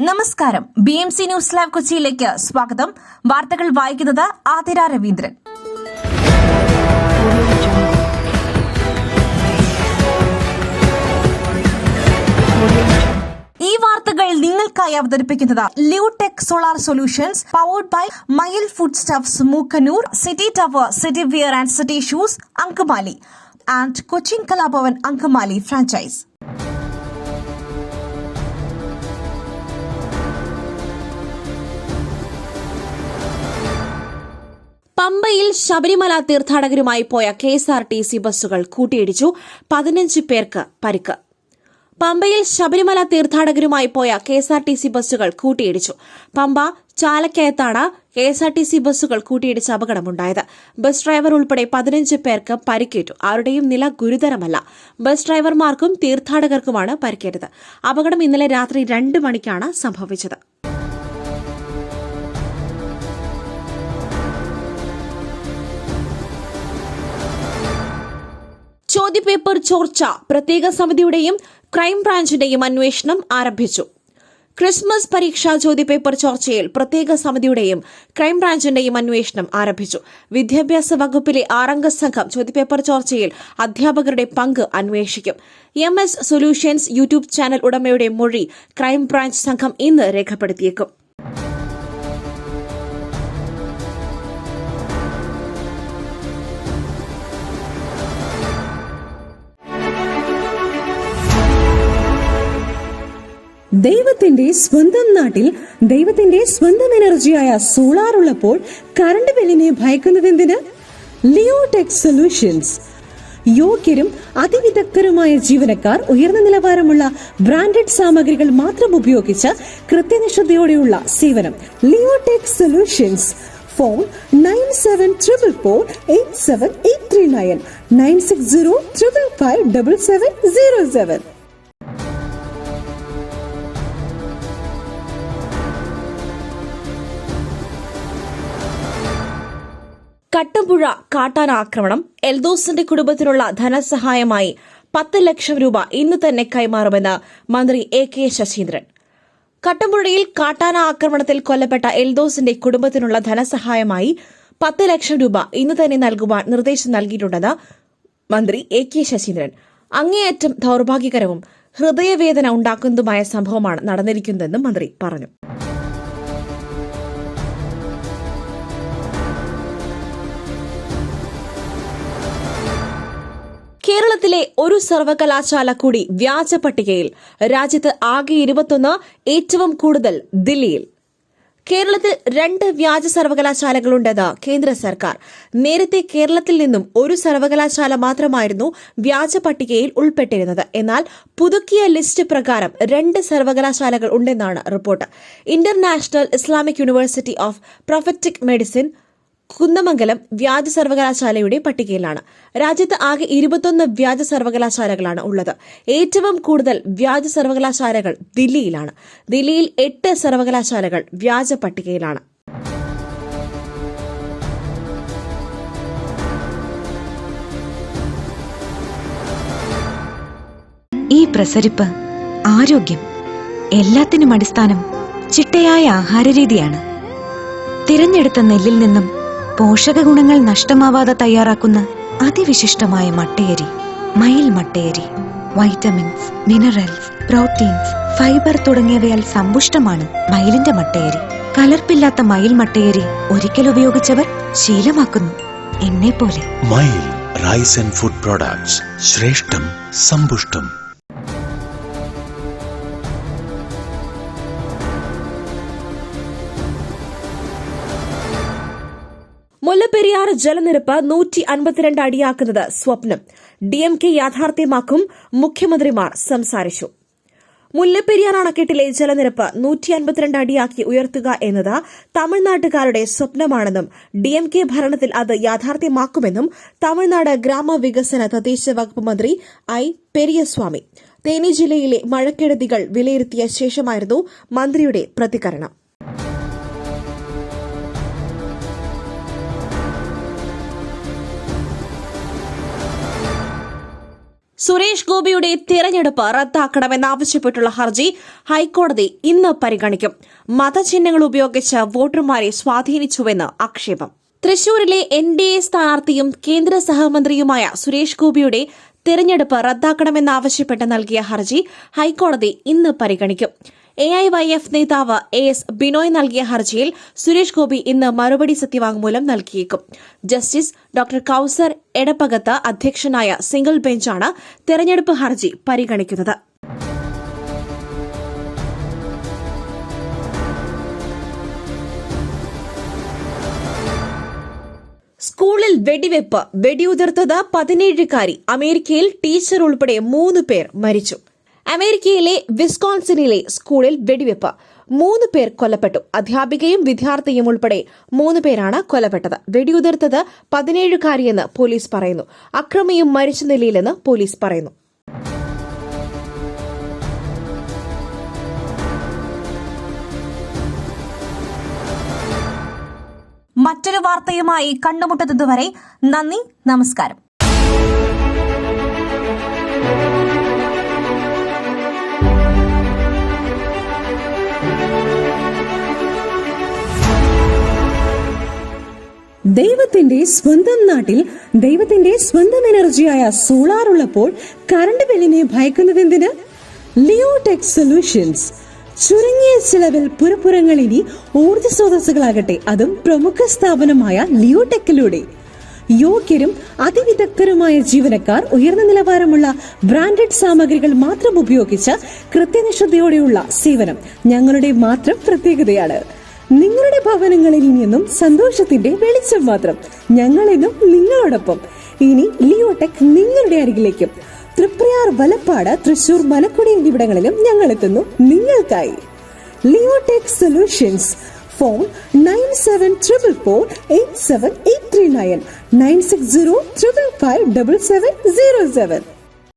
നമസ്കാരം. BMC news live കൊച്ചിയിലേക്ക് സ്വാഗതം. വാർത്തകൾ വായിക്കുന്നത് ആതിര രവീന്ദ്രൻ. ഈ വാർത്തകൾ നിങ്ങൾക്കായി അവതരിപ്പിക്കുന്നത് Leotech solar solutions, powered by Mayil food stuffs, Mookkannoor, city tower, city wear and city shoes, Angamaly, and Cochin Kalabhavan Angamaly franchise. പമ്പയിൽ ശബരിമല തീർത്ഥാടകരുമായി പോയ KSRTC ബസ്സുകൾ കൂട്ടിയിടിച്ചു. 15 പേർക്ക് പരിക്ക്. പമ്പയിൽ ശബരിമല തീർത്ഥാടകരുമായി പോയ KSRTC ബസ്സുകൾ കൂട്ടിയിടിച്ചു. പമ്പ ചാലക്കയത്താണ് KSRTC ബസ്സുകൾ കൂട്ടിയിടിച്ച് അപകടമുണ്ടായത്. ബസ് ഡ്രൈവർ ഉൾപ്പെടെ 15 പേർക്ക് പരിക്കേറ്റു. ആരുടെയും നില ഗുരുതരമല്ല. ബസ് ഡ്രൈവർമാർക്കും തീർത്ഥാടകർക്കുമാണ് പരിക്കേറ്റത്. അപകടം ഇന്നലെ രാത്രി 2 മണിക്കാണ് സംഭവിച്ചത്. ചോദ്യപേപ്പർ ചോർച്ച പ്രത്യേക സമിതിയുടെയും ക്രൈംബ്രാഞ്ചിന്റെയും അന്വേഷണം ആരംഭിച്ചു. ക്രിസ്മസ് പരീക്ഷാ ചോദ്യപേപ്പർ ചോർച്ചയിൽ പ്രത്യേക സമിതിയുടെയും ക്രൈംബ്രാഞ്ചിന്റെയും അന്വേഷണം ആരംഭിച്ചു. വിദ്യാഭ്യാസ വകുപ്പിലെ 6-അംഗ സംഘം ചോദ്യപേപ്പർ ചോർച്ചയിൽ അധ്യാപകരുടെ പങ്ക് അന്വേഷിക്കും. MS സൊല്യൂഷൻസ് യൂട്യൂബ് ചാനൽ ഉടമയുടെ മൊഴി ക്രൈംബ്രാഞ്ച് സംഘം ഇന്ന് രേഖപ്പെടുത്തിയേക്കും. ദൈവത്തിന്റെ സ്വന്തം നാട്ടിൽ ദൈവത്തിന്റെ സ്വന്തം എനർജിയായ സോളാർ ഉള്ളപ്പോൾ കറണ്ട് ബില്ലിനെ ഭയക്കുന്നതെന്തിന്? Leotech solutions. യോഗ്യരും അതിവിദഗ്ധരുമായ ജീവനക്കാർ, ഉയർന്ന നിലവാരമുള്ള ബ്രാൻഡഡ് സാമഗ്രികൾ മാത്രം ഉപയോഗിച്ച് കൃത്യനിഷ്ഠതയോടെയുള്ള സേവനം. Leotech solutions. ഫോൺ 9744487839 9605557707. കട്ടമ്പുഴ കാട്ടാന ആക്രമണം. എൽദോസിന്റെ കുടുംബത്തിനുള്ള ധനസഹായമായി 10 ലക്ഷം രൂപ ഇന്ന് തന്നെ കൈമാറുമെന്ന് മന്ത്രി AK ശശീന്ദ്രൻ. കട്ടമ്പുഴയിൽ കാട്ടാന ആക്രമണത്തിൽ കൊല്ലപ്പെട്ട എൽദോസിന്റെ കുടുംബത്തിനുള്ള ധനസഹായമായി 10 ലക്ഷം രൂപ ഇന്ന് തന്നെ നൽകുവാൻ നിർദ്ദേശം നൽകിയിട്ടുണ്ടെന്ന് മന്ത്രി AK ശശീന്ദ്രൻ. അങ്ങേയറ്റം ദൌർഭാഗ്യകരവും ഹൃദയവേദന ഉണ്ടാക്കുന്നതുമായ സംഭവമാണ് നടന്നിരിക്കുന്നതെന്നും മന്ത്രി പറഞ്ഞു. കേരളത്തിലെ ഒരു സർവകലാശാല കൂടി വ്യാജ പട്ടികയിൽ. രാജ്യത്ത് ആകെ 21, ഏറ്റവും കൂടുതൽ ദില്ലിയിൽ. കേരളത്തിൽ 2 വ്യാജ സർവകലാശാലകളുണ്ടെന്ന് കേന്ദ്ര സർക്കാർ. നേരത്തെ കേരളത്തിൽ നിന്നും ഒരു സർവകലാശാല മാത്രമായിരുന്നു വ്യാജ പട്ടികയിൽ ഉൾപ്പെട്ടിരുന്നത്. എന്നാൽ പുതുക്കിയ ലിസ്റ്റ് പ്രകാരം 2 സർവകലാശാലകൾ ഉണ്ടെന്നാണ് report. International Islamic university of prophetic medicine Kunnamangalam വ്യാജ സർവകലാശാലയുടെ പട്ടികയിലാണ്. രാജ്യത്ത് ആകെ 21 വ്യാജ സർവകലാശാലകളാണ് ഉള്ളത്. ഏറ്റവും കൂടുതൽ വ്യാജ സർവകലാശാലകൾ ദില്ലിയിലാണ്. ദില്ലിയിൽ 8 സർവകലാശാലകൾ വ്യാജ പട്ടികയിലാണ്. ഈ പ്രസരിപ്പ്, ആരോഗ്യം, എല്ലാത്തിനും അടിസ്ഥാനം ചിട്ടയായ ആഹാരരീതിയാണ്. തിരഞ്ഞെടുത്ത നെല്ലിൽ നിന്നും പോഷകഗുണങ്ങൾ നഷ്ടമാവാതെ തയ്യാറാക്കുന്ന അതിവിശിഷ്ടമായ മട്ടയരി, മയിൽ മട്ടയരി. വൈറ്റമിൻസ്, മിനറൽസ്, പ്രോട്ടീൻസ്, ഫൈബർ തുടങ്ങിയവയാൽ സമ്പുഷ്ടമാണ് മയിലിന്റെ മട്ടയരി. കലർപ്പില്ലാത്ത മയിൽ മട്ടയരി ഒരിക്കൽ ഉപയോഗിച്ചവർ ശീലമാക്കുന്നു, എന്നെപ്പോലെ. മയിൽ റൈസ് ആൻഡ് ഫുഡ് പ്രോഡക്ട്സ്. ശ്രേഷ്ഠം, സമ്പുഷ്ടം. മുല്ലപ്പെരിയാർ ജലനിരപ്പ് 152 അടിയാക്കുന്നത് സ്വപ്നം. DMK യാഥാർത്ഥ്യമാക്കും, മുഖ്യമന്ത്രിമാർ സംസാരിച്ചു. മുല്ലപ്പെരിയാർ അണക്കെട്ടിലെ ജലനിരപ്പ് 152 അടിയാക്കി ഉയർത്തുക എന്നത് തമിഴ്നാട്ടുകാരുടെ സ്വപ്നമാണെന്നും DMK ഭരണത്തിൽ അത് യാഥാർത്ഥ്യമാക്കുമെന്നും തമിഴ്നാട് ഗ്രാമവികസന തദ്ദേശ വകുപ്പ് മന്ത്രി പെരിയസ്വാമി. തേനി ജില്ലയിലെ മഴക്കെടുതികൾ വിലയിരുത്തിയ ശേഷമായിരുന്നു മന്ത്രിയുടെ പ്രതികരണം. സുരേഷ് ഗോപിയുടെ തിരഞ്ഞെടുപ്പ് റദ്ദാക്കണമെന്നാവശ്യപ്പെട്ടുള്ള ഹർജി ഹൈക്കോടതി ഇന്ന് പരിഗണിക്കും. മതചിഹ്നങ്ങൾ ഉപയോഗിച്ച് വോട്ടർമാരെ സ്വാധീനിച്ചുവെന്ന് ആക്ഷേപം. തൃശൂരിലെ NDA സ്ഥാനാർത്ഥിയും കേന്ദ്ര സഹമന്ത്രിയുമായ സുരേഷ് ഗോപിയുടെ തിരഞ്ഞെടുപ്പ് റദ്ദാക്കണമെന്നാവശ്യപ്പെട്ട് നൽകിയ ഹർജി ഹൈക്കോടതി ഇന്ന് പരിഗണിക്കും. AIYF നേതാവ് AS ബിനോയ് നൽകിയ ഹർജിയിൽ സുരേഷ് ഗോപി ഇന്ന് മറുപടി സത്യവാങ്മൂലം നൽകിയേക്കും. ജസ്റ്റിസ് ഡോക്ടർ കൌസർ എടപ്പകത്ത് അധ്യക്ഷനായ സിംഗിൾ ബെഞ്ചാണ് തെരഞ്ഞെടുപ്പ് ഹർജി പരിഗണിക്കുന്നത്. സ്കൂളിൽ വെടിവെപ്പ്, വെടിയുതിർത്തത് 17-കാരി. അമേരിക്കയിൽ ടീച്ചർ ഉൾപ്പെടെ 3 പേർ മരിച്ചു. അമേരിക്കയിലെ വിസ്കോൺസിനിലെ സ്കൂളിൽ വെടിവെപ്പ്, 3 പേർ കൊല്ലപ്പെട്ടു. അധ്യാപികയും വിദ്യാർത്ഥിയും ഉൾപ്പെടെ 3 പേരാണ് കൊല്ലപ്പെട്ടത്. വെടിയുതിർത്തത് 17-കാരിയെന്ന് പോലീസ് പറയുന്നു. അക്രമിയും മരിച്ച നിലയിലെന്ന് പോലീസ് പറയുന്നു. മറ്റൊരു വാർത്തയുമായി കണ്ടുമുട്ടുന്നതുവരെ നന്ദി, നമസ്കാരം. ദൈവത്തിന്റെ സ്വന്തം നാട്ടിൽ ദൈവത്തിന്റെ സ്വന്തം എനർജിയായ സോളാർ ഉള്ളപ്പോൾ കറണ്ട് ബില്ലിനെ ഭയക്കുന്നതെന്തിന്? Leotech solutions. ചുരുങ്ങിയ ചിലവിൽ പുറപ്പുറങ്ങൾ ഇനി ഊർജ്ജ സ്രോതസ്സുകളാകട്ടെ, അതും പ്രമുഖ സ്ഥാപനമായ ലിയോടെക്കിലൂടെ. യോഗ്യരും അതിവിദഗ്ധരുമായ ജീവനക്കാർ, ഉയർന്ന നിലവാരമുള്ള ബ്രാൻഡഡ് സാമഗ്രികൾ മാത്രം ഉപയോഗിച്ച് കൃത്യനിഷ്ഠതയോടെയുള്ള സേവനം ഞങ്ങളുടെ മാത്രം പ്രത്യേകതയാണ്. നിങ്ങളുടെ ഭവനങ്ങളിൽ ഇനിയെന്നും സന്തോഷത്തിന്റെ വെളിച്ചം മാത്രം. ഞങ്ങളെന്നും നിങ്ങളോടൊപ്പം. ഇനി ലിയോടെക് നിങ്ങളുടെ അരികിലേക്കും. തൃപ്രയാർ, വലപ്പാട്, തൃശൂർ, മലക്കുടി എന്നിവിടങ്ങളിലും ഞങ്ങൾ എത്തുന്നു നിങ്ങൾക്കായി. Leotech solutions. ഫോൺ 9744487839 96055577707.